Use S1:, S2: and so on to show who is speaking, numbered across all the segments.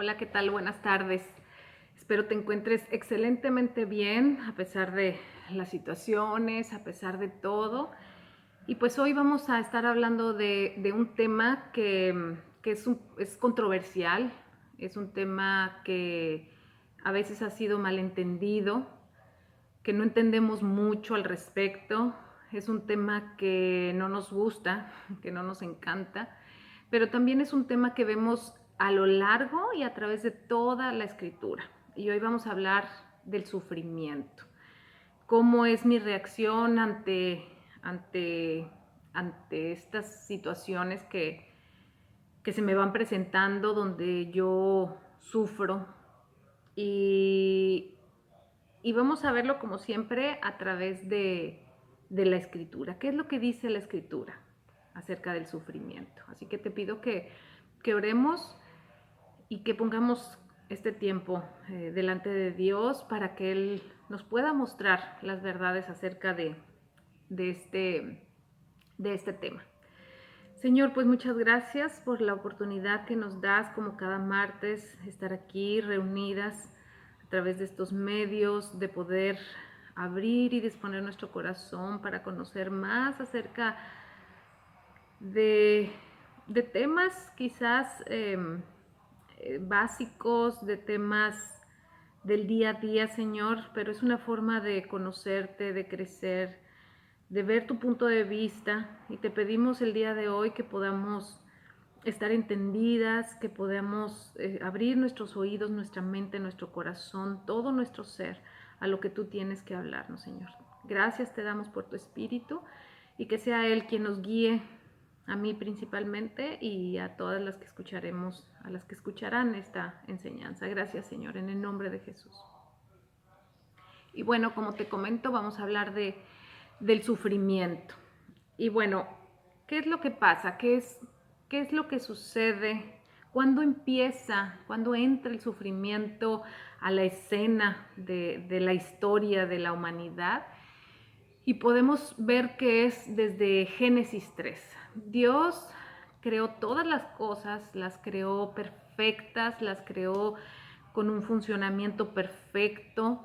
S1: Hola, ¿qué tal? Buenas tardes. Espero te encuentres excelentemente bien a pesar de las situaciones, a pesar de todo. Y pues hoy vamos a estar hablando de un tema que es controversial, es un tema que a veces ha sido malentendido, que no entendemos mucho al respecto, es un tema que no nos gusta, que no nos encanta, pero también es un tema que vemos a lo largo y a través de toda la escritura. Y hoy vamos a hablar del sufrimiento. ¿Cómo es mi reacción ante, ante estas situaciones que se me van presentando donde yo sufro? Y, y vamos a verlo como siempre a través de la escritura. ¿Qué es lo que dice la escritura acerca del sufrimiento? Así que te pido que oremos y que pongamos este tiempo delante de Dios para que Él nos pueda mostrar las verdades acerca de, este, de este tema. Señor, pues muchas gracias por la oportunidad que nos das como cada martes estar aquí reunidas a través de estos medios, de poder abrir y disponer nuestro corazón para conocer más acerca de, de temas quizás básicos, de temas del día a día, Señor, pero es una forma de conocerte, de crecer, de ver tu punto de vista, y te pedimos el día de hoy que podamos estar entendidas, que podamos abrir nuestros oídos, nuestra mente, nuestro corazón, todo nuestro ser a lo que tú tienes que hablarnos, Señor. Gracias te damos por tu espíritu y que sea Él quien nos guíe, a mí principalmente y a todas las que escucharemos, a las que escucharán esta enseñanza. Gracias, Señor, en el nombre de Jesús. Y bueno, como te comento, vamos a hablar del sufrimiento. Y bueno, ¿qué es lo que pasa? ¿Qué es lo que sucede? ¿Cuándo empieza? ¿Cuándo entra el sufrimiento a la escena de la historia de la humanidad? Y podemos ver que es desde Génesis 3. Dios creó todas las cosas, las creó perfectas, las creó con un funcionamiento perfecto.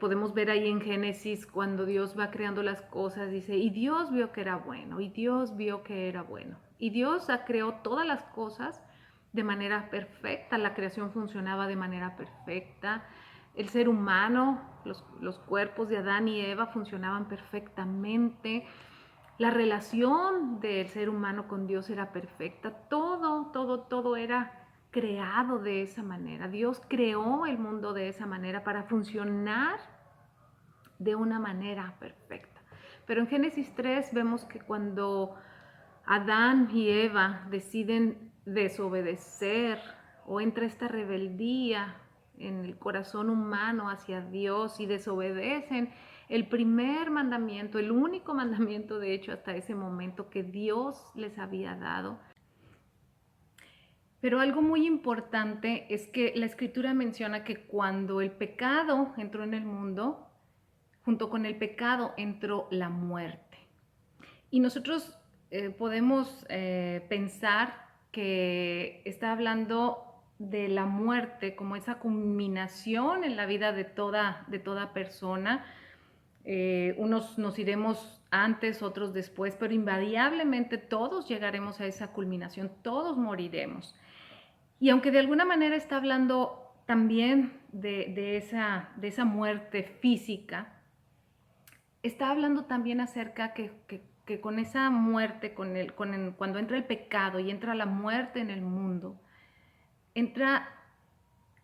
S1: Podemos ver ahí en Génesis cuando Dios va creando las cosas, dice, y Dios vio que era bueno, y Dios vio que era bueno. Y Dios creó todas las cosas de manera perfecta, la creación funcionaba de manera perfecta, el ser humano, los cuerpos de Adán y Eva funcionaban perfectamente, la relación del ser humano con Dios era perfecta, todo era creado de esa manera. Dios creó el mundo de esa manera para funcionar de una manera perfecta. Pero en Génesis 3 vemos que cuando Adán y Eva deciden desobedecer o entra esta rebeldía en el corazón humano hacia Dios y desobedecen el primer mandamiento, el único mandamiento de hecho hasta ese momento que Dios les había dado. Pero algo muy importante es que la escritura menciona que cuando el pecado entró en el mundo, junto con el pecado entró la muerte. Y nosotros podemos pensar que está hablando de la muerte como esa culminación en la vida de toda persona. Unos nos iremos antes, otros después, pero invariablemente todos llegaremos a esa culminación, todos moriremos. Y aunque de alguna manera está hablando también de esa muerte física, está hablando también acerca que con esa muerte, cuando entra el pecado y entra la muerte en el mundo, entra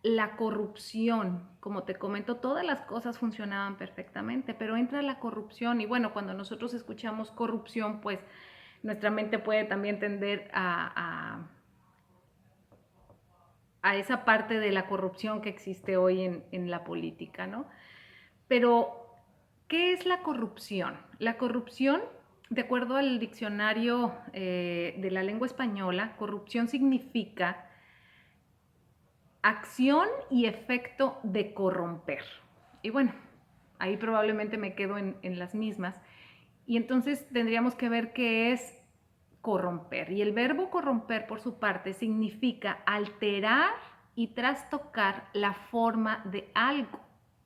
S1: la corrupción. Como te comento, todas las cosas funcionaban perfectamente, pero entra la corrupción. Y bueno, cuando nosotros escuchamos corrupción, pues nuestra mente puede también tender a esa parte de la corrupción que existe hoy en la política, ¿no? Pero, ¿qué es la corrupción? La corrupción, de acuerdo al diccionario de la lengua española, corrupción significa acción y efecto de corromper. Y bueno, ahí probablemente me quedo en las mismas. Y entonces tendríamos que ver qué es corromper. Y el verbo corromper, por su parte, significa alterar y trastocar la forma de algo.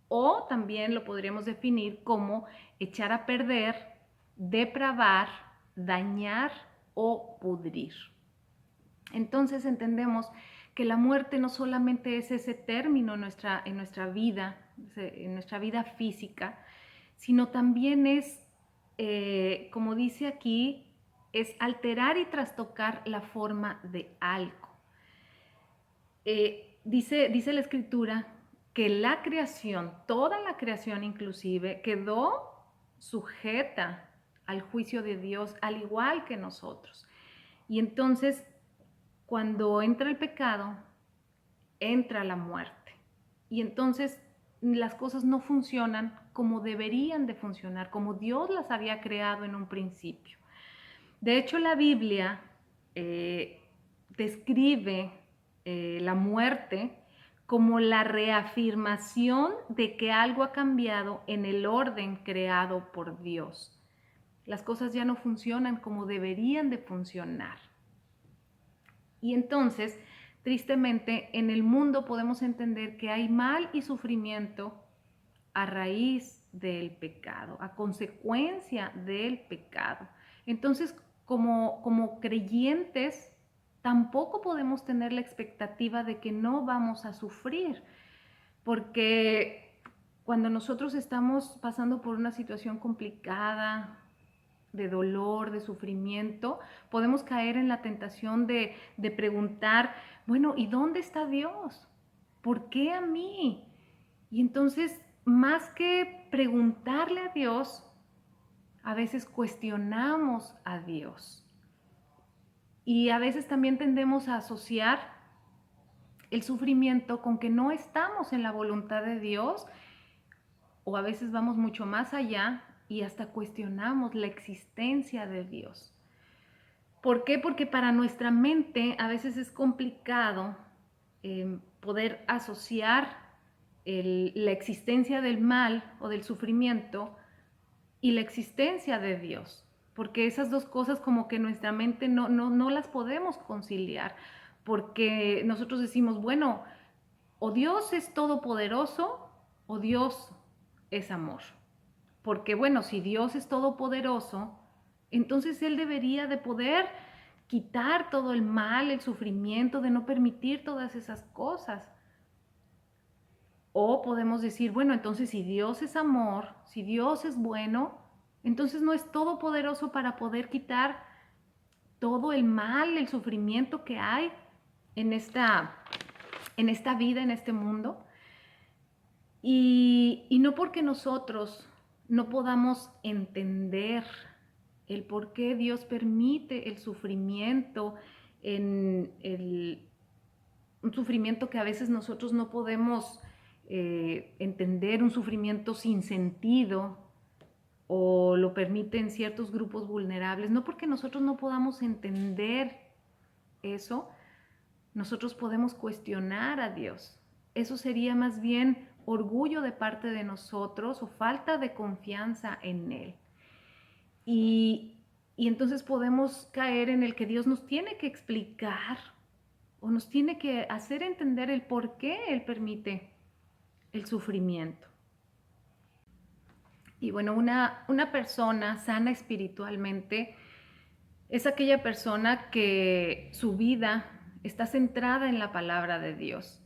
S1: O también lo podríamos definir como echar a perder, depravar, dañar o pudrir. Entonces entendemos que la muerte no solamente es ese término en nuestra vida física, sino también es, como dice aquí, es alterar y trastocar la forma de algo. Dice la Escritura que la creación, toda la creación inclusive, quedó sujeta al juicio de Dios, al igual que nosotros. Y entonces, cuando entra el pecado, entra la muerte. Y entonces las cosas no funcionan como deberían de funcionar, como Dios las había creado en un principio. De hecho, la Biblia describe la muerte como la reafirmación de que algo ha cambiado en el orden creado por Dios. Las cosas ya no funcionan como deberían de funcionar. Y entonces, tristemente, en el mundo podemos entender que hay mal y sufrimiento a raíz del pecado, a consecuencia del pecado. Entonces, como creyentes, tampoco podemos tener la expectativa de que no vamos a sufrir, porque cuando nosotros estamos pasando por una situación complicada, de dolor, de sufrimiento, podemos caer en la tentación de preguntar, bueno, ¿y dónde está Dios? ¿Por qué a mí? Y entonces, más que preguntarle a Dios, a veces cuestionamos a Dios. Y a veces también tendemos a asociar el sufrimiento con que no estamos en la voluntad de Dios, o a veces vamos mucho más allá y hasta cuestionamos la existencia de Dios. ¿Por qué? Porque para nuestra mente a veces es complicado poder asociar la existencia del mal o del sufrimiento y la existencia de Dios, porque esas dos cosas como que nuestra mente no las podemos conciliar, porque nosotros decimos, bueno, o Dios es todopoderoso o Dios es amor. Porque bueno, si Dios es todopoderoso, entonces Él debería de poder quitar todo el mal, el sufrimiento, de no permitir todas esas cosas. O podemos decir, bueno, entonces si Dios es amor, si Dios es bueno, entonces no es todopoderoso para poder quitar todo el mal, el sufrimiento que hay en esta vida, en este mundo. Y no porque nosotros no podamos entender el por qué Dios permite el sufrimiento, un sufrimiento que a veces nosotros no podemos entender, un sufrimiento sin sentido, o lo permiten ciertos grupos vulnerables, no porque nosotros no podamos entender eso, nosotros podemos cuestionar a Dios. Eso sería más bien orgullo de parte de nosotros o falta de confianza en Él. Y entonces podemos caer en el que Dios nos tiene que explicar o nos tiene que hacer entender el por qué Él permite el sufrimiento. Y bueno, una persona sana espiritualmente es aquella persona que su vida está centrada en la palabra de Dios.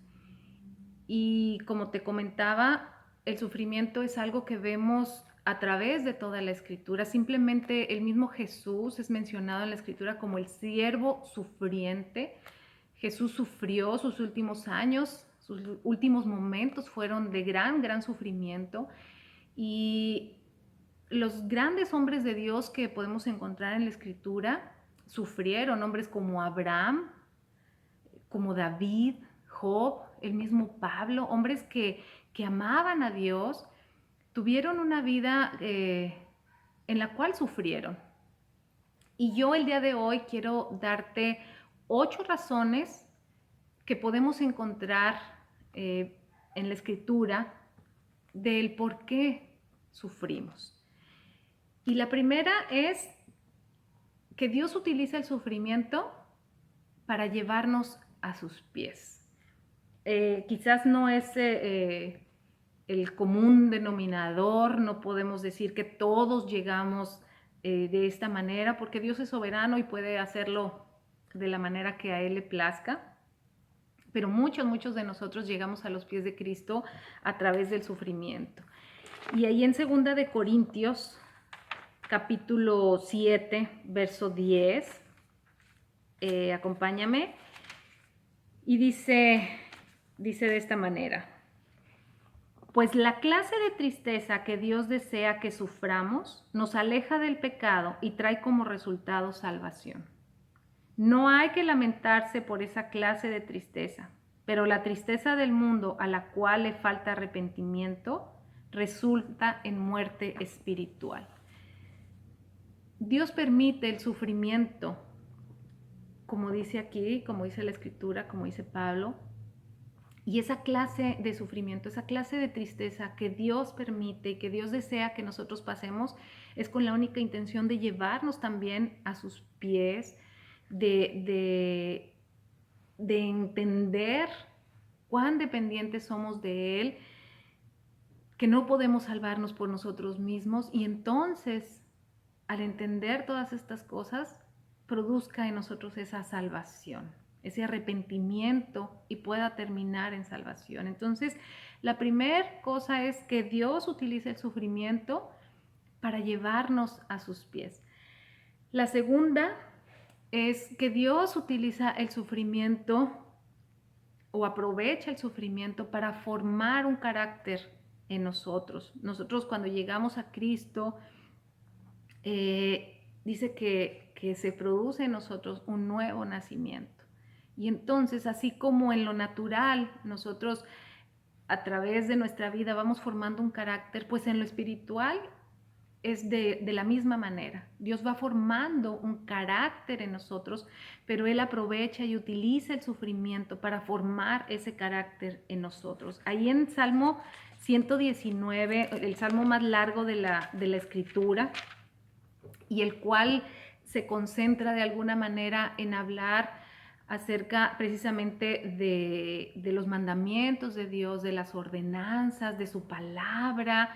S1: Y como te comentaba, el sufrimiento es algo que vemos a través de toda la Escritura. Simplemente el mismo Jesús es mencionado en la Escritura como el siervo sufriente. Jesús sufrió sus últimos años, sus últimos momentos fueron de gran sufrimiento. Y los grandes hombres de Dios que podemos encontrar en la Escritura sufrieron, hombres como Abraham, como David, Job, el mismo Pablo, hombres que amaban a Dios, tuvieron una vida en la cual sufrieron. Y yo el día de hoy quiero darte 8 razones que podemos encontrar en la Escritura del por qué sufrimos. Y la primera es que Dios utiliza el sufrimiento para llevarnos a sus pies. Quizás no es el común denominador, no podemos decir que todos llegamos de esta manera, porque Dios es soberano y puede hacerlo de la manera que a Él le plazca, pero muchos de nosotros llegamos a los pies de Cristo a través del sufrimiento. Y ahí en 2 de Corintios, capítulo 7, verso 10, acompáñame, y dice de esta manera: pues la clase de tristeza que Dios desea que suframos nos aleja del pecado y trae como resultado salvación. No hay que lamentarse por esa clase de tristeza, pero la tristeza del mundo a la cual le falta arrepentimiento resulta en muerte espiritual. Dios permite el sufrimiento, como dice aquí, como dice la Escritura, como dice Pablo, y esa clase de sufrimiento, esa clase de tristeza que Dios permite, que Dios desea que nosotros pasemos, es con la única intención de llevarnos también a sus pies, de entender cuán dependientes somos de Él, que no podemos salvarnos por nosotros mismos, y entonces, al entender todas estas cosas, produzca en nosotros esa salvación, ese arrepentimiento, y pueda terminar en salvación. Entonces, la primera cosa es que Dios utiliza el sufrimiento para llevarnos a sus pies. La segunda es que Dios utiliza el sufrimiento o aprovecha el sufrimiento para formar un carácter en nosotros. Nosotros, cuando llegamos a Cristo, dice que se produce en nosotros un nuevo nacimiento. Y entonces, así como en lo natural nosotros a través de nuestra vida vamos formando un carácter, pues en lo espiritual es de la misma manera. Dios va formando un carácter en nosotros, pero Él aprovecha y utiliza el sufrimiento para formar ese carácter en nosotros. Ahí en Salmo 119, el salmo más largo de la Escritura, y el cual se concentra de alguna manera en hablar acerca precisamente de los mandamientos de Dios, de las ordenanzas, de su palabra,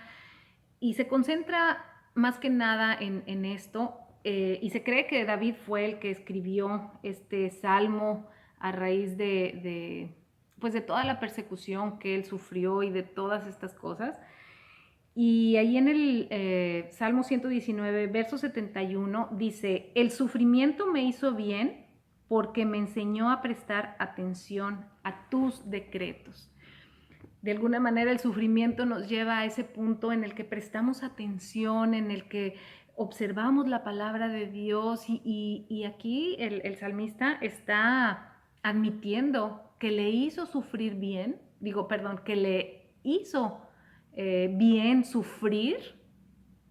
S1: y se concentra más que nada en esto, y se cree que David fue el que escribió este salmo a raíz pues de toda la persecución que él sufrió y de todas estas cosas. Y ahí en el Salmo 119, verso 71, dice: el sufrimiento me hizo bien porque me enseñó a prestar atención a tus decretos. De alguna manera el sufrimiento nos lleva a ese punto en el que prestamos atención, en el que observamos la palabra de Dios, y aquí el salmista está admitiendo que le hizo sufrir bien, que le hizo bien sufrir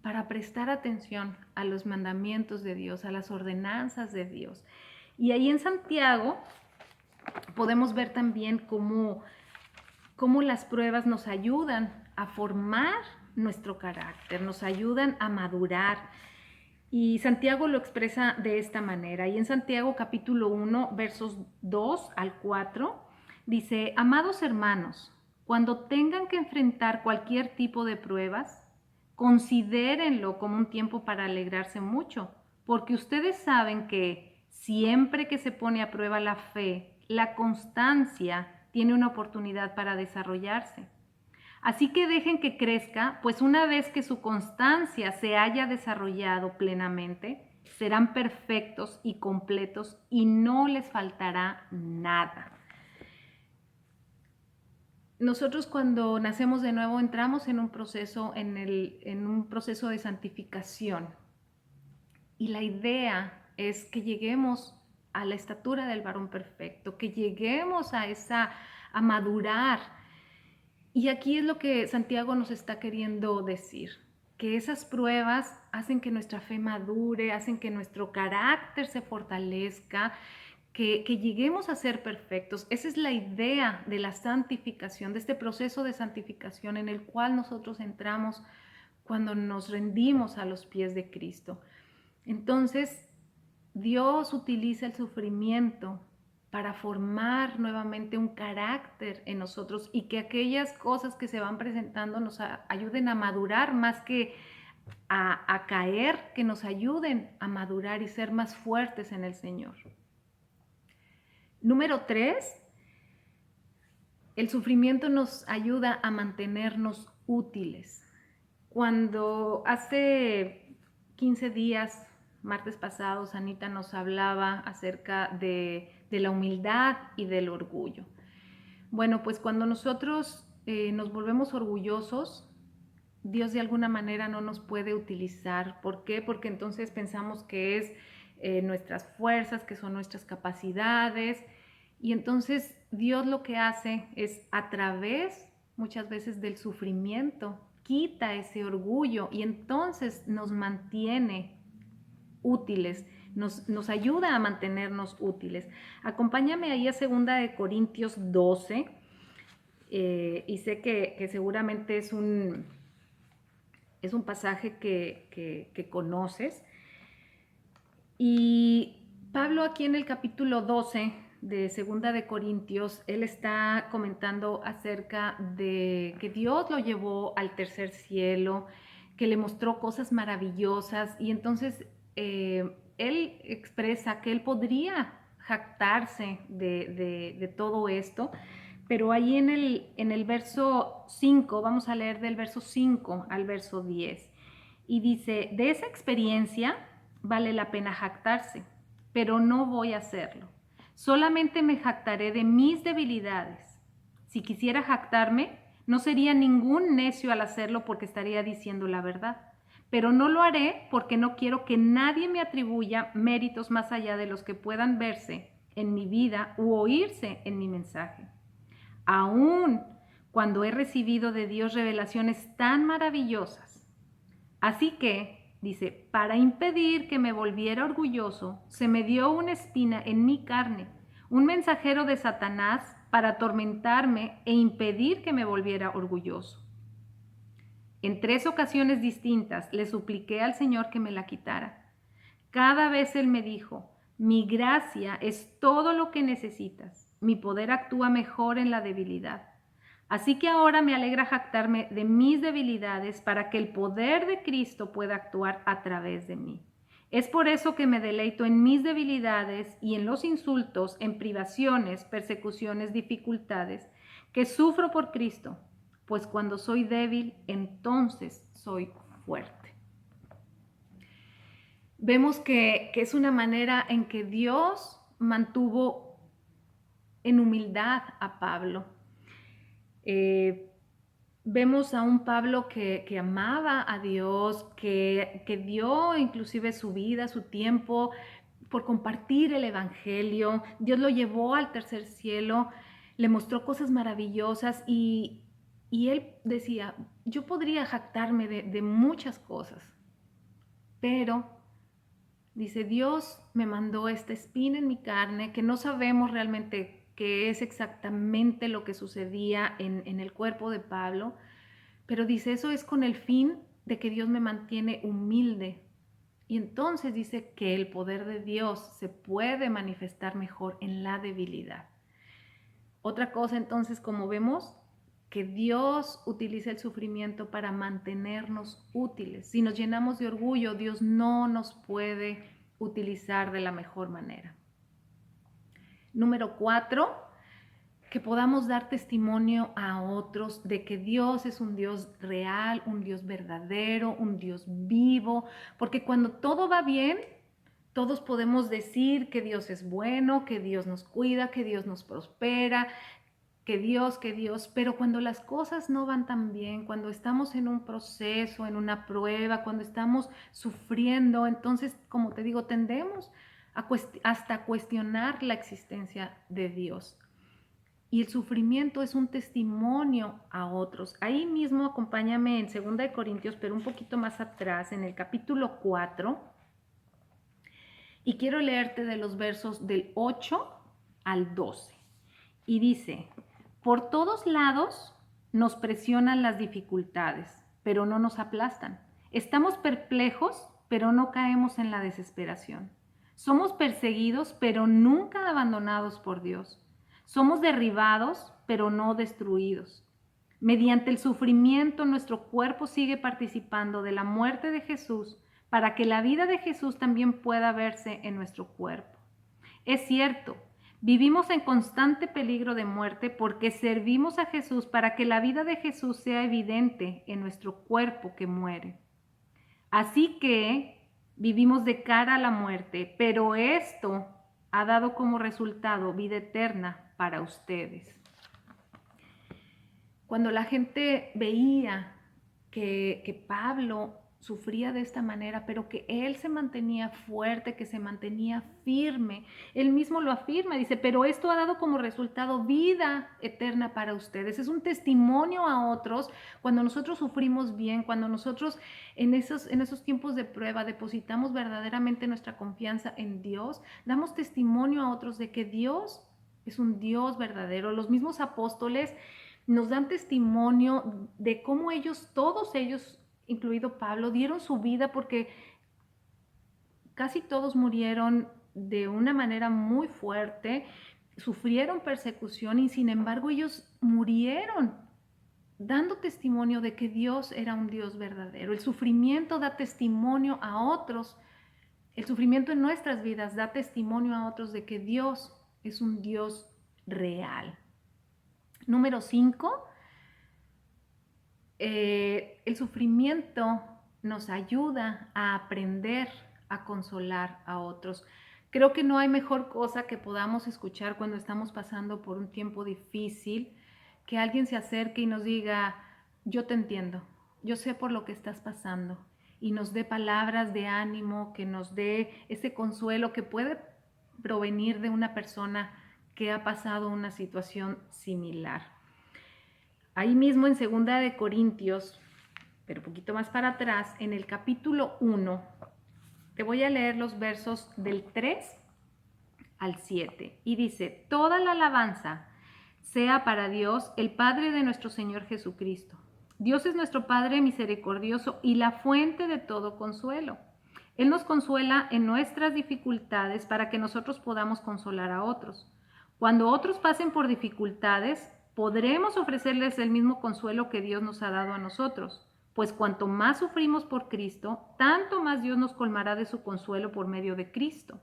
S1: para prestar atención a los mandamientos de Dios, a las ordenanzas de Dios. Y ahí en Santiago podemos ver también cómo las pruebas nos ayudan a formar nuestro carácter, nos ayudan a madurar. Y Santiago lo expresa de esta manera. Y en Santiago capítulo 1, versos 2 al 4, dice: amados hermanos, cuando tengan que enfrentar cualquier tipo de pruebas, considérenlo como un tiempo para alegrarse mucho, porque ustedes saben que siempre que se pone a prueba la fe, la constancia tiene una oportunidad para desarrollarse. Así que dejen que crezca, pues una vez que su constancia se haya desarrollado plenamente, serán perfectos y completos y no les faltará nada. Nosotros, cuando nacemos de nuevo, entramos en un proceso, en un proceso de santificación. Y la idea es que lleguemos a la estatura del varón perfecto, que lleguemos a madurar. Y aquí es lo que Santiago nos está queriendo decir, que esas pruebas hacen que nuestra fe madure, hacen que nuestro carácter se fortalezca, que lleguemos a ser perfectos. Esa es la idea de la santificación, de este proceso de santificación en el cual nosotros entramos cuando nos rendimos a los pies de Cristo. Entonces, Dios utiliza el sufrimiento para formar nuevamente un carácter en nosotros y que aquellas cosas que se van presentando nos ayuden a madurar más que a caer, que nos ayuden a madurar y ser más fuertes en el Señor. Número 3, el sufrimiento nos ayuda a mantenernos útiles. Cuando hace 15 días, martes pasados, Anita nos hablaba acerca de la humildad y del orgullo. Bueno, pues cuando nosotros nos volvemos orgullosos, Dios de alguna manera no nos puede utilizar. ¿Por qué? Porque entonces pensamos que es nuestras fuerzas, que son nuestras capacidades. Y entonces Dios lo que hace es a través muchas veces del sufrimiento, quita ese orgullo y entonces nos mantiene útiles, nos ayuda a mantenernos útiles. Acompáñame ahí a 2 Corintios 12 y sé que seguramente es un pasaje que conoces. Y Pablo aquí en el capítulo 12 de 2 Corintios, él está comentando acerca de que Dios lo llevó al tercer cielo, que le mostró cosas maravillosas y entonces él expresa que él podría jactarse de todo esto, pero ahí en el verso 5, vamos a leer del verso 5 al verso 10, y dice, de esa experiencia vale la pena jactarse, pero no voy a hacerlo. Solamente me jactaré de mis debilidades. Si quisiera jactarme, no sería ningún necio al hacerlo porque estaría diciendo la verdad. Pero no lo haré porque no quiero que nadie me atribuya méritos más allá de los que puedan verse en mi vida u oírse en mi mensaje. Aún cuando he recibido de Dios revelaciones tan maravillosas. Así que, dice, para impedir que me volviera orgulloso, se me dio una espina en mi carne, un mensajero de Satanás para atormentarme e impedir que me volviera orgulloso. En 3 ocasiones distintas le supliqué al Señor que me la quitara. Cada vez Él me dijo, mi gracia es todo lo que necesitas, mi poder actúa mejor en la debilidad. Así que ahora me alegra jactarme de mis debilidades para que el poder de Cristo pueda actuar a través de mí. Es por eso que me deleito en mis debilidades y en los insultos, en privaciones, persecuciones, dificultades, que sufro por Cristo, pues cuando soy débil, entonces soy fuerte. Vemos que es una manera en que Dios mantuvo en humildad a Pablo. Vemos a un Pablo que amaba a Dios, que dio inclusive su vida, su tiempo por compartir el evangelio. Dios lo llevó al tercer cielo, le mostró cosas maravillosas y él decía, yo podría jactarme de muchas cosas, pero dice, Dios me mandó esta espina en mi carne que no sabemos realmente qué es exactamente lo que sucedía en el cuerpo de Pablo, pero dice, eso es con el fin de que Dios me mantiene humilde. Y entonces dice que el poder de Dios se puede manifestar mejor en la debilidad. Otra cosa entonces, como vemos, que Dios utiliza el sufrimiento para mantenernos útiles. Si nos llenamos de orgullo, Dios no nos puede utilizar de la mejor manera. Número 4, que podamos dar testimonio a otros de que Dios es un Dios real, un Dios verdadero, un Dios vivo, porque cuando todo va bien, todos podemos decir que Dios es bueno, que Dios nos cuida, que Dios nos prospera, que Dios, pero cuando las cosas no van tan bien, cuando estamos en un proceso, en una prueba, cuando estamos sufriendo, entonces, como te digo, tendemos hasta cuestionar la existencia de Dios. Y el sufrimiento es un testimonio a otros. Ahí mismo acompáñame en 2 Corintios, pero un poquito más atrás, en el capítulo 4, y quiero leerte de los versos del 8 al 12. Y dice, por todos lados nos presionan las dificultades, pero no nos aplastan. Estamos perplejos, pero no caemos en la desesperación. Somos perseguidos, pero nunca abandonados por Dios. Somos derribados, pero no destruidos. Mediante el sufrimiento, nuestro cuerpo sigue participando de la muerte de Jesús para que la vida de Jesús también pueda verse en nuestro cuerpo. Es cierto, vivimos en constante peligro de muerte porque servimos a Jesús para que la vida de Jesús sea evidente en nuestro cuerpo que muere. Así que vivimos de cara a la muerte, pero esto ha dado como resultado vida eterna para ustedes. Cuando la gente veía que Pablo sufría de esta manera, pero que él se mantenía fuerte, que se mantenía firme, él mismo lo afirma, dice, pero esto ha dado como resultado vida eterna para ustedes. Es un testimonio a otros cuando nosotros sufrimos bien, cuando nosotros en esos tiempos de prueba depositamos verdaderamente nuestra confianza en Dios, damos testimonio a otros de que Dios es un Dios verdadero. Los mismos apóstoles nos dan testimonio de cómo ellos, todos ellos, incluido Pablo, dieron su vida porque casi todos murieron de una manera muy fuerte, sufrieron persecución y sin embargo ellos murieron dando testimonio de que Dios era un Dios verdadero. El sufrimiento da testimonio a otros, el sufrimiento en nuestras vidas da testimonio a otros de que Dios es un Dios real. Número 5. El sufrimiento nos ayuda a aprender a consolar a otros. Creo que no hay mejor cosa que podamos escuchar cuando estamos pasando por un tiempo difícil, que alguien se acerque y nos diga, yo te entiendo, yo sé por lo que estás pasando, y nos dé palabras de ánimo, que nos dé ese consuelo que puede provenir de una persona que ha pasado una situación similar. Ahí mismo en 2 Corintios, pero un poquito más para atrás, en el capítulo 1, te voy a leer los versos del 3 al 7. Y dice, toda la alabanza sea para Dios, el Padre de nuestro Señor Jesucristo. Dios es nuestro Padre misericordioso y la fuente de todo consuelo. Él nos consuela en nuestras dificultades para que nosotros podamos consolar a otros. Cuando otros pasen por dificultades, podremos ofrecerles el mismo consuelo que Dios nos ha dado a nosotros, pues cuanto más sufrimos por Cristo, tanto más Dios nos colmará de su consuelo por medio de Cristo.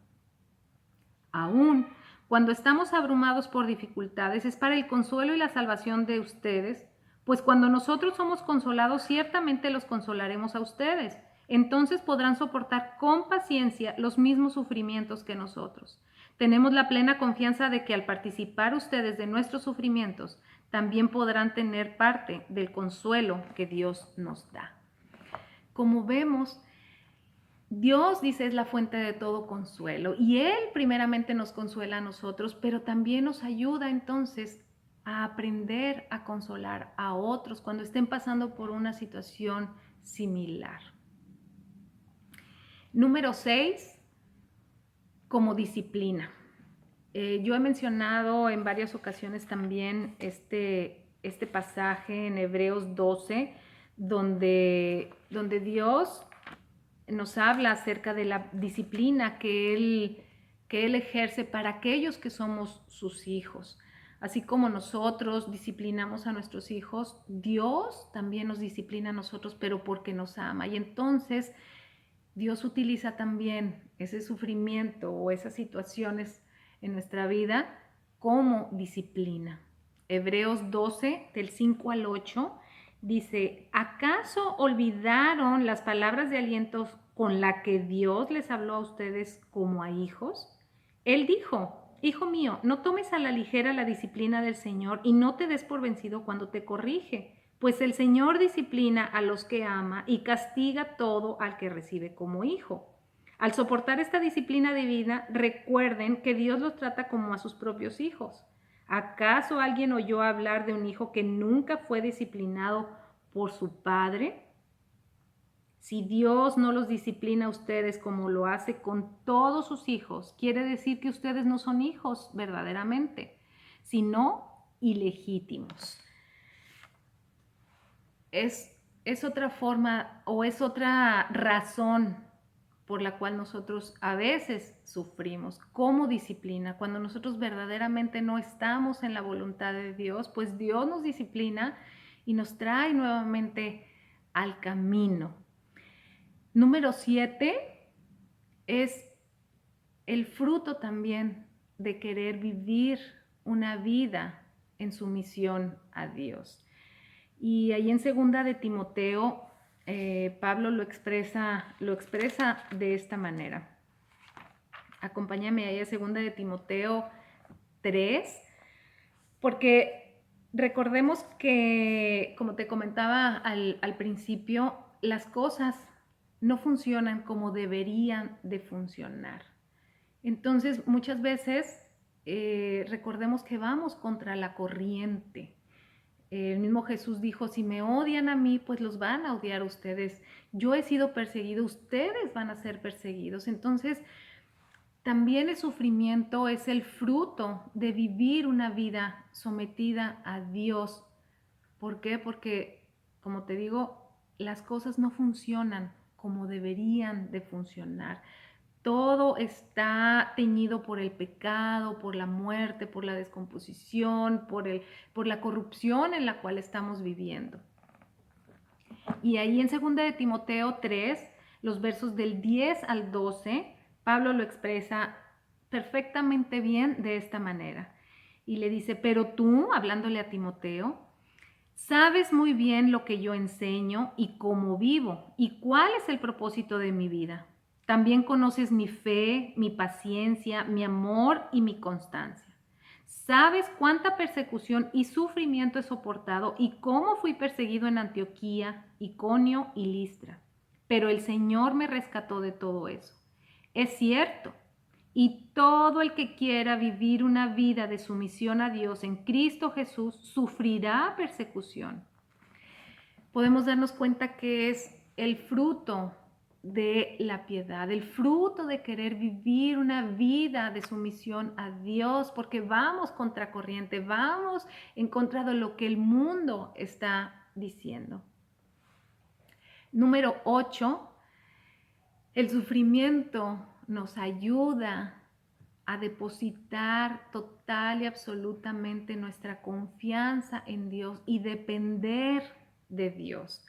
S1: Aún cuando estamos abrumados por dificultades, es para el consuelo y la salvación de ustedes, pues cuando nosotros somos consolados, ciertamente los consolaremos a ustedes. Entonces podrán soportar con paciencia los mismos sufrimientos que nosotros. Tenemos la plena confianza de que al participar ustedes de nuestros sufrimientos, también podrán tener parte del consuelo que Dios nos da. Como vemos, Dios, dice, es la fuente de todo consuelo y Él primeramente nos consuela a nosotros, pero también nos ayuda entonces a aprender a consolar a otros cuando estén pasando por una situación similar. Número 6, como disciplina. Yo he mencionado en varias ocasiones también este pasaje en Hebreos 12, donde Dios nos habla acerca de la disciplina que Él ejerce para aquellos que somos sus hijos. Así como nosotros disciplinamos a nuestros hijos, Dios también nos disciplina a nosotros, pero porque nos ama. Y entonces Dios utiliza también ese sufrimiento o esas situaciones en nuestra vida como disciplina. Hebreos 12, del 5 al 8, dice, ¿acaso olvidaron las palabras de aliento con la que Dios les habló a ustedes como a hijos? Él dijo, hijo mío, no tomes a la ligera la disciplina del Señor y no te des por vencido cuando te corrige, pues el Señor disciplina a los que ama y castiga todo al que recibe como hijo. Al soportar esta disciplina divina, recuerden que Dios los trata como a sus propios hijos. ¿Acaso alguien oyó hablar de un hijo que nunca fue disciplinado por su padre? Si Dios no los disciplina a ustedes como lo hace con todos sus hijos, quiere decir que ustedes no son hijos verdaderamente, sino ilegítimos. Es otra forma o es otra razón por la cual nosotros a veces sufrimos, como disciplina. Cuando nosotros verdaderamente no estamos en la voluntad de Dios, pues Dios nos disciplina y nos trae nuevamente al camino. Número 7 es el fruto también de querer vivir una vida en sumisión a Dios. Y ahí en segunda de Timoteo, Pablo lo expresa de esta manera. Acompáñame ahí a segunda de Timoteo 3, porque recordemos que, como te comentaba al principio, las cosas no funcionan como deberían de funcionar. Entonces, muchas veces recordemos que vamos contra la corriente. El mismo Jesús dijo, si me odian a mí, pues los van a odiar a ustedes. Yo he sido perseguido, ustedes van a ser perseguidos. Entonces, también el sufrimiento es el fruto de vivir una vida sometida a Dios. ¿Por qué? Porque, como te digo, las cosas no funcionan como deberían de funcionar. Todo está teñido por el pecado, por la muerte, por la descomposición, por la corrupción en la cual estamos viviendo. Y ahí en 2 de Timoteo 3, los versos del 10 al 12, Pablo lo expresa perfectamente bien de esta manera. Y le dice, pero tú, hablándole a Timoteo, sabes muy bien lo que yo enseño y cómo vivo y cuál es el propósito de mi vida. También conoces mi fe, mi paciencia, mi amor y mi constancia. Sabes cuánta persecución y sufrimiento he soportado y cómo fui perseguido en Antioquía, Iconio y Listra. Pero el Señor me rescató de todo eso. Es cierto, y todo el que quiera vivir una vida de sumisión a Dios en Cristo Jesús sufrirá persecución. Podemos darnos cuenta que es el fruto de la piedad, el fruto de querer vivir una vida de sumisión a Dios, porque vamos contra corriente, vamos en contra de lo que el mundo está diciendo. Número 8, el sufrimiento nos ayuda a depositar total y absolutamente nuestra confianza en Dios y depender de Dios.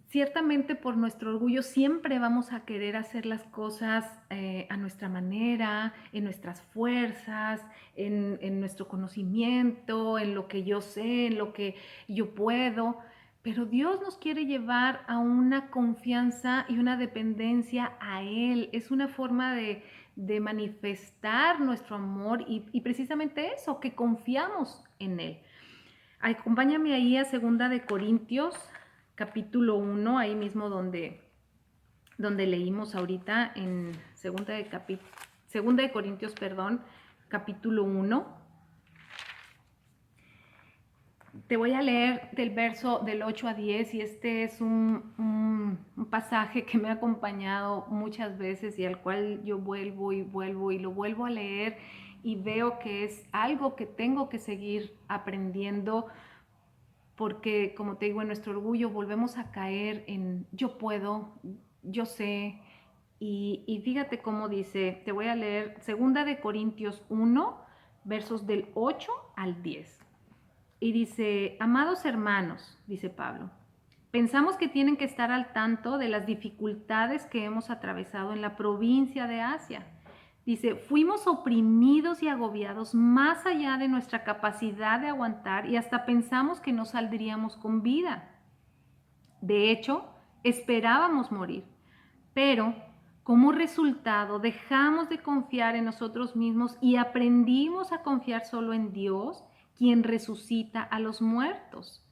S1: Ciertamente por nuestro orgullo siempre vamos a querer hacer las cosas a nuestra manera, en nuestras fuerzas, en nuestro conocimiento, en lo que yo sé, en lo que yo puedo. Pero Dios nos quiere llevar a una confianza y una dependencia a Él. Es una forma de manifestar nuestro amor y precisamente eso, que confiamos en Él. Acompáñame ahí a 2 de Corintios, capítulo 1, ahí mismo donde leímos ahorita, en 2 de Corintios, capítulo 1. Te voy a leer del verso del 8 a 10 y este es un pasaje que me ha acompañado muchas veces y al cual yo vuelvo y lo vuelvo a leer y veo que es algo que tengo que seguir aprendiendo porque, como te digo, en nuestro orgullo volvemos a caer en yo puedo, yo sé. Y fíjate cómo dice, te voy a leer 2 de Corintios 1, versos del 8 al 10. Y dice, amados hermanos, dice Pablo, pensamos que tienen que estar al tanto de las dificultades que hemos atravesado en la provincia de Asia. Dice, fuimos oprimidos y agobiados más allá de nuestra capacidad de aguantar y hasta pensamos que no saldríamos con vida. De hecho, esperábamos morir, pero como resultado dejamos de confiar en nosotros mismos y aprendimos a confiar solo en Dios, quien resucita a los muertos.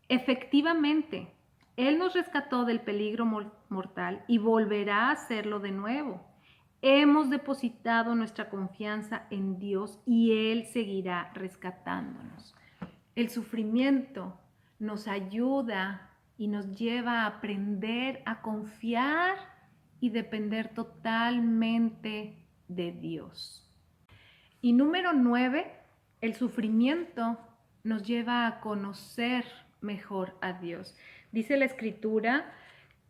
S1: Efectivamente, Él nos rescató del peligro mortal y volverá a hacerlo de nuevo. Hemos depositado nuestra confianza en Dios y Él seguirá rescatándonos. El sufrimiento nos ayuda y nos lleva a aprender a confiar y depender totalmente de Dios. Y número 9, el sufrimiento nos lleva a conocer mejor a Dios. Dice la Escritura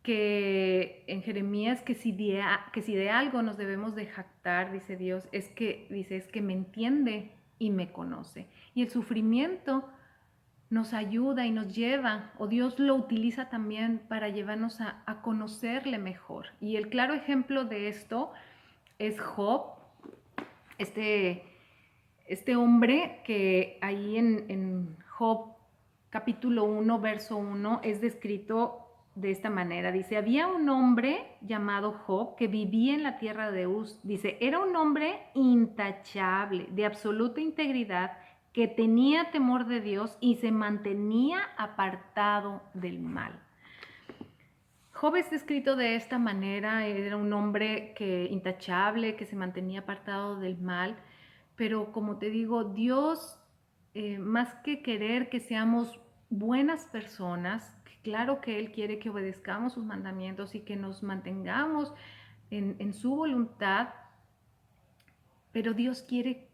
S1: que en Jeremías que si de algo nos debemos de jactar, dice Dios, es que me entiende y me conoce. Y el sufrimiento nos ayuda y nos lleva, o Dios lo utiliza también para llevarnos a conocerle mejor. Y el claro ejemplo de esto es Job, este hombre que ahí en Job capítulo 1, verso 1, es descrito de esta manera. Dice, había un hombre llamado Job que vivía en la tierra de Uz. Dice, era un hombre intachable, de absoluta integridad, que tenía temor de Dios y se mantenía apartado del mal. Job es descrito de esta manera, era un hombre intachable, que se mantenía apartado del mal, pero como te digo, Dios, más que querer que seamos buenas personas, claro que Él quiere que obedezcamos sus mandamientos y que nos mantengamos en su voluntad, pero Dios quiere,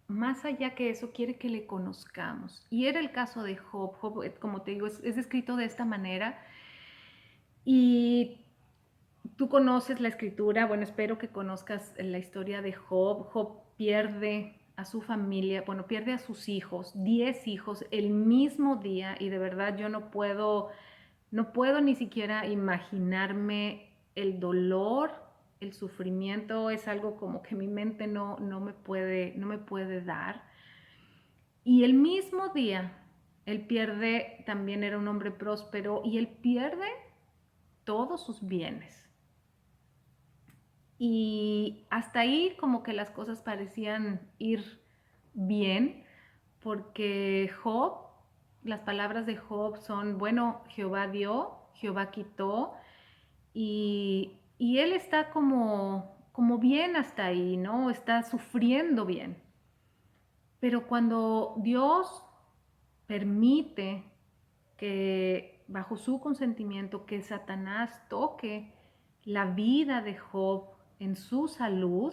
S1: más allá que eso, quiere que le conozcamos. Y era el caso de Job. Job, como te digo, es descrito de esta manera. Y tú conoces la Escritura, bueno, espero que conozcas la historia de Job. Job pierde a su familia, bueno, pierde a sus hijos, 10 hijos el mismo día, y de verdad yo no puedo ni siquiera imaginarme el dolor, el sufrimiento, es algo como que mi mente no me puede dar. Y el mismo día, él pierde, también era un hombre próspero, y él pierde todos sus bienes. Y hasta ahí como que las cosas parecían ir bien, porque Job, las palabras de Job son, bueno, Jehová dio, Jehová quitó, y él está como bien hasta ahí, ¿no? Está sufriendo bien. Pero cuando Dios permite que bajo su consentimiento que Satanás toque la vida de Job en su salud,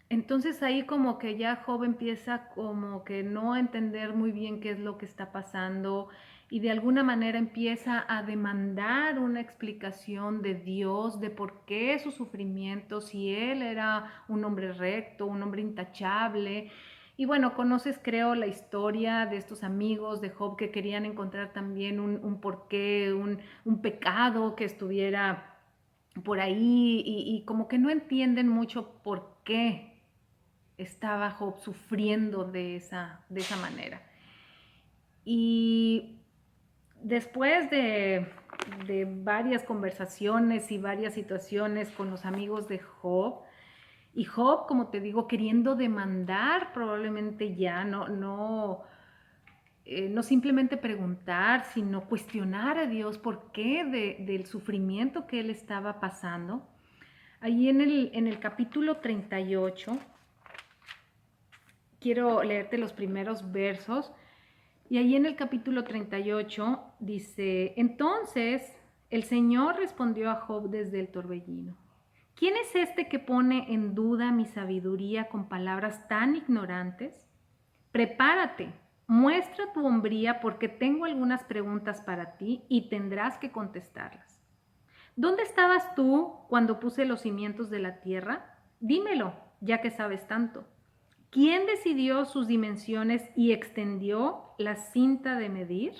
S1: entonces ahí como que ya Job empieza como que no a entender muy bien qué es lo que está pasando, y de alguna manera empieza a demandar una explicación de Dios de por qué su sufrimiento, si él era un hombre recto, un hombre intachable. Y bueno, conoces, creo, la historia de estos amigos de Job que querían encontrar también un porqué, un pecado que estuviera por ahí, y como que no entienden mucho por qué estaba Job sufriendo de esa manera. Y después de varias conversaciones y varias situaciones con los amigos de Job, y Job, como te digo, queriendo demandar probablemente ya, no simplemente preguntar, sino cuestionar a Dios por qué del sufrimiento que él estaba pasando. Ahí en el capítulo 38, quiero leerte los primeros versos. Y ahí en el capítulo 38 dice, entonces el Señor respondió a Job desde el torbellino, ¿quién es este que pone en duda mi sabiduría con palabras tan ignorantes? Prepárate, muestra tu hombría, porque tengo algunas preguntas para ti y tendrás que contestarlas. ¿Dónde estabas tú cuando puse los cimientos de la tierra? Dímelo, ya que sabes tanto. ¿Quién decidió sus dimensiones y extendió la cinta de medir?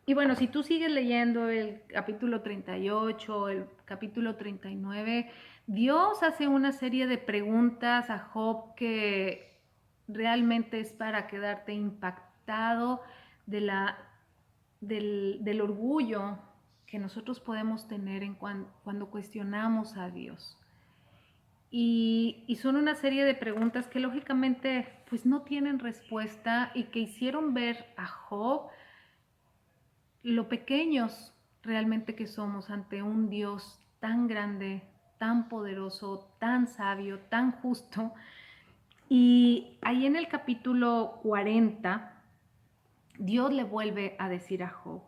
S1: Y bueno, si tú sigues leyendo el capítulo 38, el capítulo 39, Dios hace una serie de preguntas a Job que realmente es para quedarte impactado del orgullo que nosotros podemos tener cuando cuestionamos a Dios. Y son una serie de preguntas que lógicamente pues no tienen respuesta, y que hicieron ver a Job lo pequeños realmente que somos ante un Dios tan grande, tan poderoso, tan sabio, tan justo. Y ahí en el capítulo 40, Dios le vuelve a decir a Job,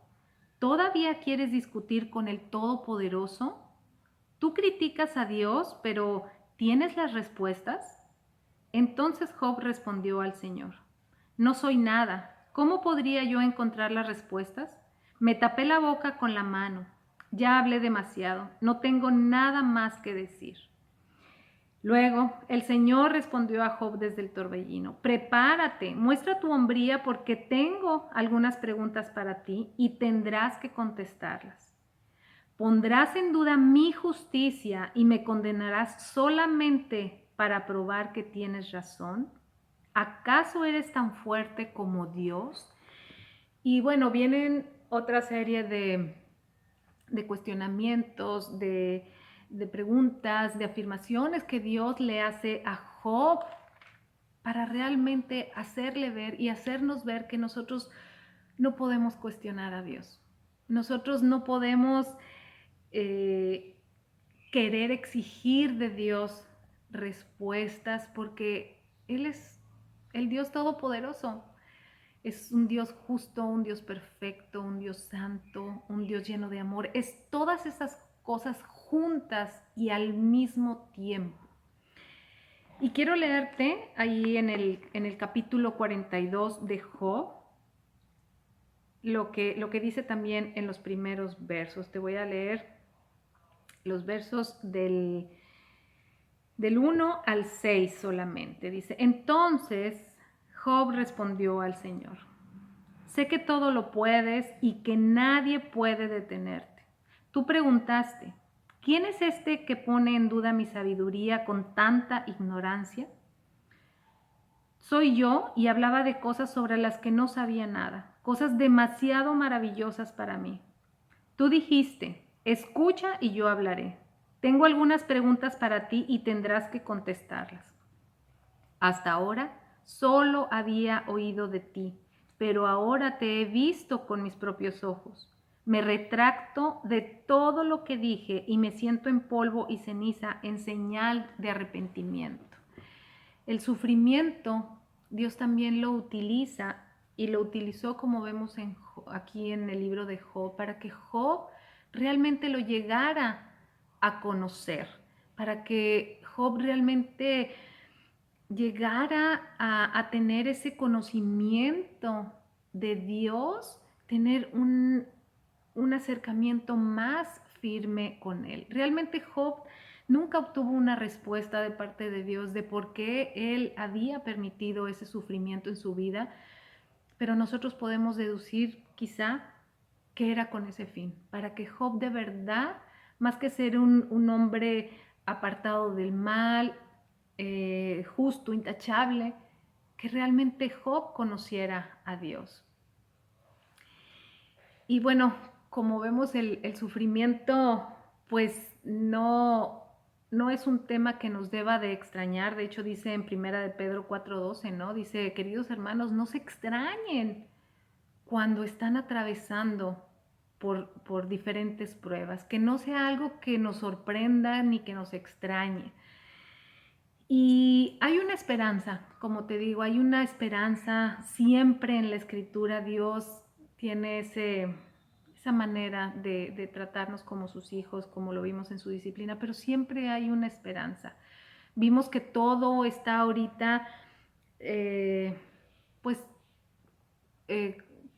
S1: ¿todavía quieres discutir con el Todopoderoso? ¿Tú criticas a Dios, pero tienes las respuestas? Entonces Job respondió al Señor, no soy nada, ¿Cómo podría yo encontrar las respuestas? Me tapé la boca con la mano. Ya hablé demasiado. No tengo nada más que decir. Luego el Señor respondió a Job desde el torbellino: prepárate, muestra tu hombría porque tengo algunas preguntas para ti y tendrás que contestarlas. ¿Pondrás en duda mi justicia y me condenarás solamente para probar que tienes razón? ¿Acaso eres tan fuerte como Dios? Y bueno, vienen otra serie de cuestionamientos, de preguntas, de afirmaciones que Dios le hace a Job para realmente hacerle ver y hacernos ver que nosotros no podemos cuestionar a Dios. Nosotros no podemos querer exigir de Dios respuestas porque Él es el Dios todopoderoso. Es un Dios justo, un Dios perfecto, un Dios santo, un Dios lleno de amor. Es todas esas cosas juntas y al mismo tiempo. Y quiero leerte ahí en el capítulo 42 de Job lo que dice también en los primeros versos. Te voy a leer los versos del 1 al 6 solamente. Dice: entonces Job respondió al Señor: sé que todo lo puedes y que nadie puede detenerte. Tú preguntaste: ¿quién es este que pone en duda mi sabiduría con tanta ignorancia? Soy yo, y hablaba de cosas sobre las que no sabía nada, cosas demasiado maravillosas para mí. Tú dijiste: escucha y yo hablaré. Tengo algunas preguntas para ti y tendrás que contestarlas. Hasta ahora solo había oído de ti, pero ahora te he visto con mis propios ojos. Me retracto de todo lo que dije y me siento en polvo y ceniza en señal de arrepentimiento. El sufrimiento Dios también lo utiliza y lo utilizó, como vemos aquí en el libro de Job, para que Job realmente lo llegara a conocer, para que Job realmente llegara a tener ese conocimiento de Dios, tener un acercamiento más firme con Él. Realmente Job nunca obtuvo una respuesta de parte de Dios de por qué Él había permitido ese sufrimiento en su vida, pero nosotros podemos deducir quizá que era con ese fin, para que Job de verdad, más que ser un hombre apartado del mal, justo, intachable, que realmente Job conociera a Dios. Y bueno, como vemos, el sufrimiento pues no es un tema que nos deba de extrañar. De hecho, dice en Primera de Pedro 4:12, ¿no? Dice: queridos hermanos, no se extrañen cuando están atravesando por diferentes pruebas, que no sea algo que nos sorprenda ni que nos extrañe. Y hay una esperanza, como te digo, hay una esperanza siempre en la Escritura. Dios tiene esa manera de tratarnos como sus hijos, como lo vimos en su disciplina, pero siempre hay una esperanza. Vimos que todo está ahorita, pues,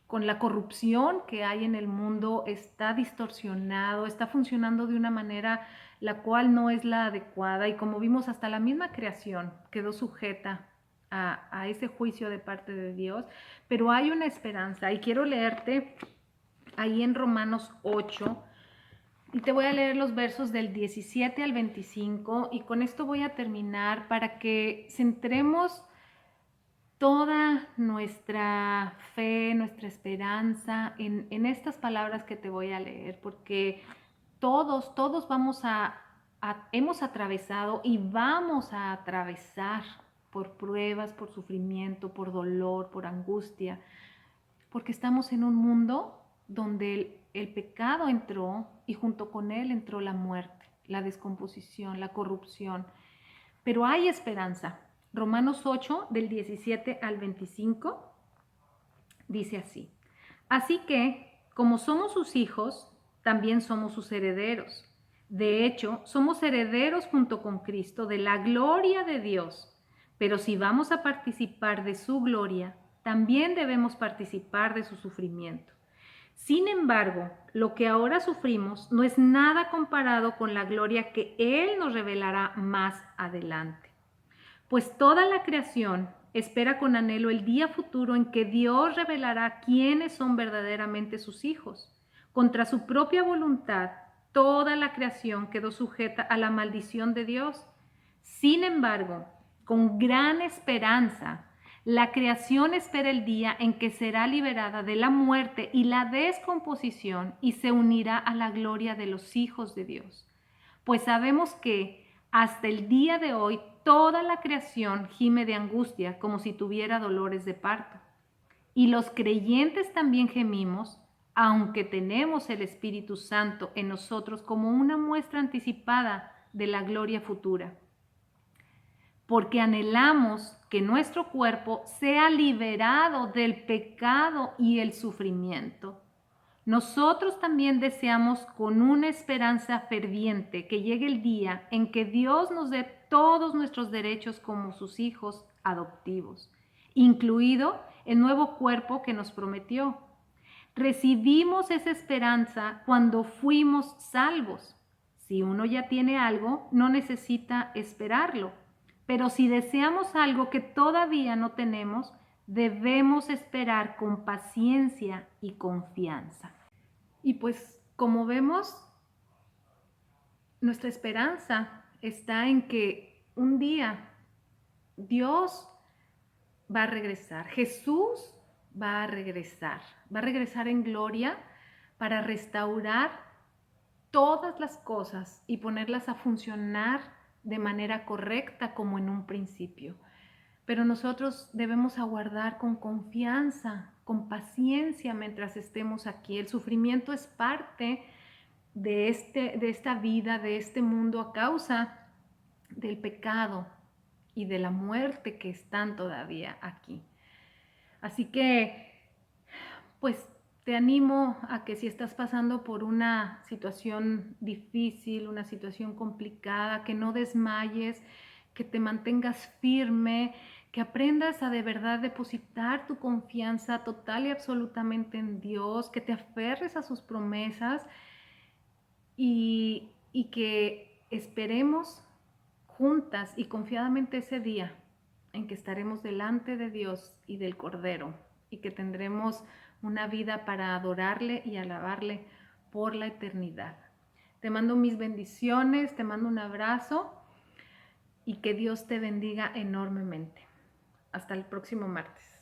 S1: con la corrupción que hay en el mundo, está distorsionado, está funcionando de una manera la cual no es la adecuada, y como vimos, hasta la misma creación quedó sujeta a ese juicio de parte de Dios, pero hay una esperanza. Y quiero leerte ahí en Romanos 8, y te voy a leer los versos del 17 al 25, y con esto voy a terminar para que centremos toda nuestra fe, nuestra esperanza en estas palabras que te voy a leer, porque todos hemos atravesado y vamos a atravesar por pruebas, por sufrimiento, por dolor, por angustia, porque estamos en un mundo donde el pecado entró y junto con él entró la muerte, la descomposición, la corrupción. Pero hay esperanza. Romanos 8, del 17 al 25, dice así: así que, como somos sus hijos, también somos sus herederos. De hecho, somos herederos junto con Cristo de la gloria de Dios. Pero si vamos a participar de su gloria, también debemos participar de su sufrimiento. Sin embargo, lo que ahora sufrimos no es nada comparado con la gloria que Él nos revelará más adelante. Pues toda la creación espera con anhelo el día futuro en que Dios revelará quiénes son verdaderamente sus hijos. Contra su propia voluntad, toda la creación quedó sujeta a la maldición de Dios. Sin embargo, con gran esperanza, la creación espera el día en que será liberada de la muerte y la descomposición y se unirá a la gloria de los hijos de Dios. Pues sabemos que hasta el día de hoy toda la creación gime de angustia como si tuviera dolores de parto. Y los creyentes también gemimos, aunque tenemos el Espíritu Santo en nosotros como una muestra anticipada de la gloria futura. Porque anhelamos que nuestro cuerpo sea liberado del pecado y el sufrimiento. Nosotros también deseamos con una esperanza ferviente que llegue el día en que Dios nos dé todos nuestros derechos como sus hijos adoptivos, incluido el nuevo cuerpo que nos prometió. Recibimos esa esperanza cuando fuimos salvos. Si uno ya tiene algo, no necesita esperarlo. Pero si deseamos algo que todavía no tenemos, debemos esperar con paciencia y confianza. Y pues como vemos, nuestra esperanza está en que un día Dios va a regresar, Jesús va a regresar en gloria para restaurar todas las cosas y ponerlas a funcionar de manera correcta como en un principio. Pero nosotros debemos aguardar con confianza, con paciencia mientras estemos aquí. El sufrimiento es parte de esta vida, de este mundo a causa del pecado y de la muerte que están todavía aquí. Así que, pues te animo a que si estás pasando por una situación difícil, una situación complicada, que no desmayes, que te mantengas firme, que aprendas a de verdad depositar tu confianza total y absolutamente en Dios, que te aferres a sus promesas y que esperemos juntas y confiadamente ese día en que estaremos delante de Dios y del Cordero y que tendremos una vida para adorarle y alabarle por la eternidad. Te mando mis bendiciones, te mando un abrazo y que Dios te bendiga enormemente. Hasta el próximo martes.